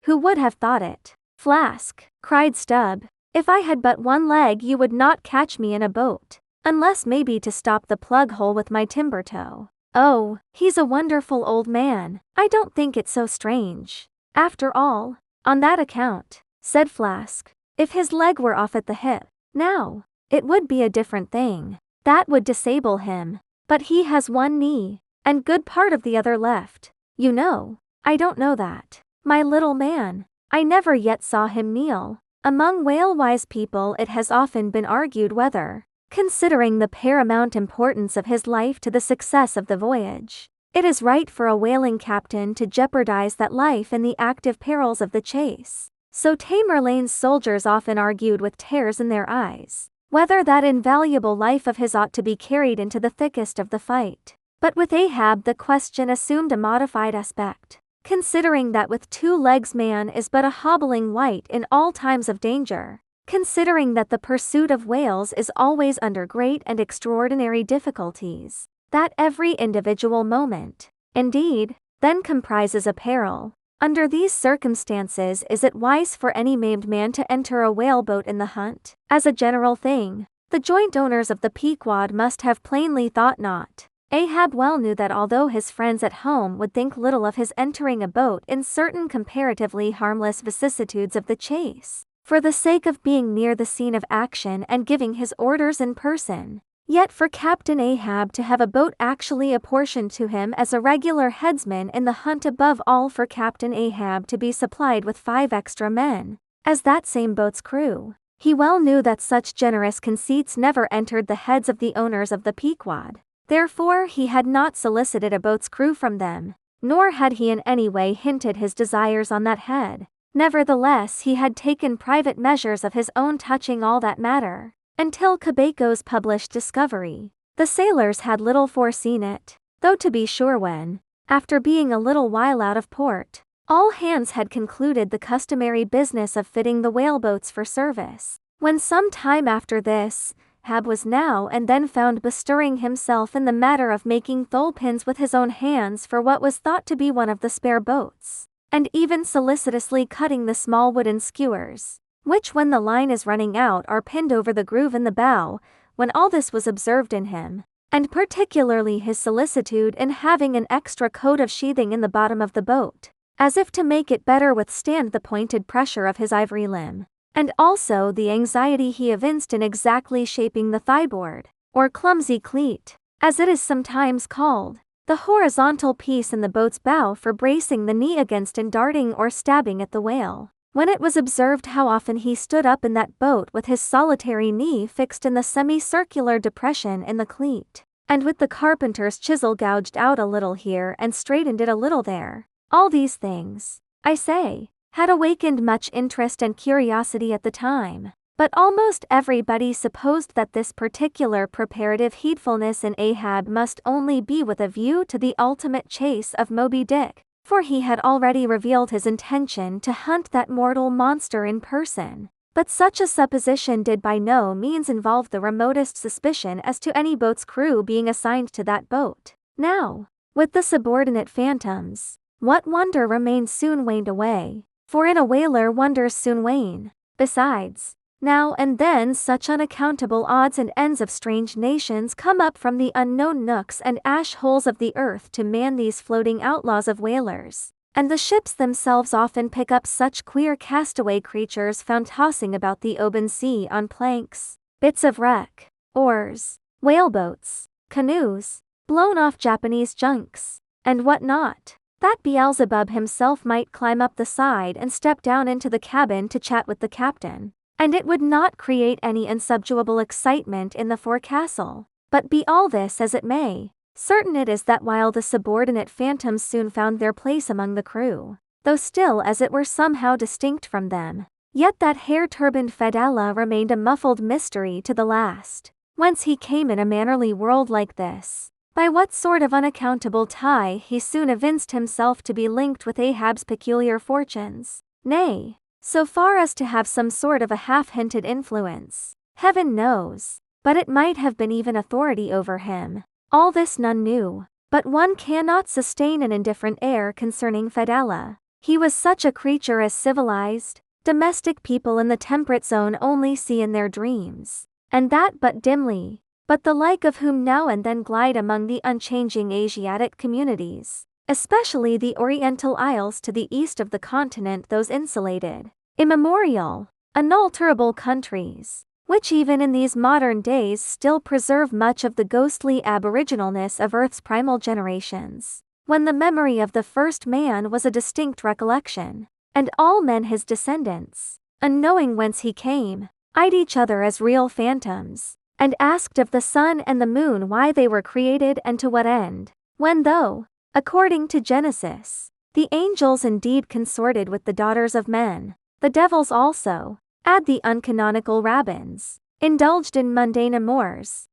Who would have thought it? Flask, cried Stubb. If I had but one leg you would not catch me in a boat. Unless maybe to stop the plug hole with my timber toe. Oh, he's a wonderful old man. I don't think it so strange. After all, on that account, said Flask. If his leg were off at the hip, now, it would be a different thing. That would disable him. But he has one knee, and good part of the other left. You know, I don't know that. My little man, I never yet saw him kneel. Among whale-wise people it has often been argued whether, considering the paramount importance of his life to the success of the voyage, it is right for a whaling captain to jeopardize that life in the active perils of the chase. So Tamerlane's soldiers often argued with tears in their eyes, whether that invaluable life of his ought to be carried into the thickest of the fight. But with Ahab the question assumed a modified aspect, considering that with 2 legs man is but a hobbling wight in all times of danger, considering that the pursuit of whales is always under great and extraordinary difficulties, that every individual moment, indeed, then comprises a peril. Under these circumstances is it wise for any maimed man to enter a whaleboat in the hunt? As a general thing, the joint owners of the Pequod must have plainly thought not. Ahab well knew that although his friends at home would think little of his entering a boat in certain comparatively harmless vicissitudes of the chase, for the sake of being near the scene of action and giving his orders in person, yet for Captain Ahab to have a boat actually apportioned to him as a regular headsman in the hunt, above all for Captain Ahab to be supplied with 5 extra men, as that same boat's crew, he well knew that such generous conceits never entered the heads of the owners of the Pequod. Therefore he had not solicited a boat's crew from them, nor had he in any way hinted his desires on that head. Nevertheless he had taken private measures of his own touching all that matter, until Cabeco's published discovery. The sailors had little foreseen it, though to be sure when, after being a little while out of port, all hands had concluded the customary business of fitting the whaleboats for service, when some time after this, Ahab was now and then found bestirring himself in the matter of making thole-pins with his own hands for what was thought to be one of the spare boats, and even solicitously cutting the small wooden skewers, which when the line is running out are pinned over the groove in the bow. When all this was observed in him, and particularly his solicitude in having an extra coat of sheathing in the bottom of the boat, as if to make it better withstand the pointed pressure of his ivory limb, and also the anxiety he evinced in exactly shaping the thigh-board, or clumsy cleat, as it is sometimes called, the horizontal piece in the boat's bow for bracing the knee against and darting or stabbing at the whale. When it was observed how often he stood up in that boat with his solitary knee fixed in the semicircular depression in the cleat, and with the carpenter's chisel gouged out a little here and straightened it a little there, all these things, I say, had awakened much interest and curiosity at the time, but almost everybody supposed that this particular preparative heedfulness in Ahab must only be with a view to the ultimate chase of Moby Dick, for he had already revealed his intention to hunt that mortal monster in person. But such a supposition did by no means involve the remotest suspicion as to any boat's crew being assigned to that boat. Now, with the subordinate phantoms, what wonder remained soon waned away. For in a whaler wonders soon wane. Besides, now and then such unaccountable odds and ends of strange nations come up from the unknown nooks and ash holes of the earth to man these floating outlaws of whalers, and the ships themselves often pick up such queer castaway creatures found tossing about the open sea on planks, bits of wreck, oars, whaleboats, canoes, blown off Japanese junks, and what not, that Beelzebub himself might climb up the side and step down into the cabin to chat with the captain, and it would not create any unsubduable excitement in the forecastle. But be all this as it may, certain it is that while the subordinate phantoms soon found their place among the crew, though still as it were somehow distinct from them, yet that hair-turbaned Fedallah remained a muffled mystery to the last. Whence he came in a mannerly world like this, by what sort of unaccountable tie he soon evinced himself to be linked with Ahab's peculiar fortunes, nay, so far as to have some sort of a half-hinted influence, heaven knows, but it might have been even authority over him. All this none knew, but one cannot sustain an indifferent air concerning Fedallah. He was such a creature as civilized, domestic people in the temperate zone only see in their dreams, and that but dimly, but the like of whom now and then glide among the unchanging Asiatic communities, especially the Oriental Isles to the east of the continent, those insulated, immemorial, unalterable countries, which even in these modern days still preserve much of the ghostly aboriginalness of Earth's primal generations, when the memory of the first man was a distinct recollection, and all men his descendants, unknowing whence he came, eyed each other as real phantoms, and asked of the sun and the moon why they were created and to what end, when though, according to Genesis, the angels indeed consorted with the daughters of men, the devils also, add the uncanonical rabbins, indulged in mundane amours,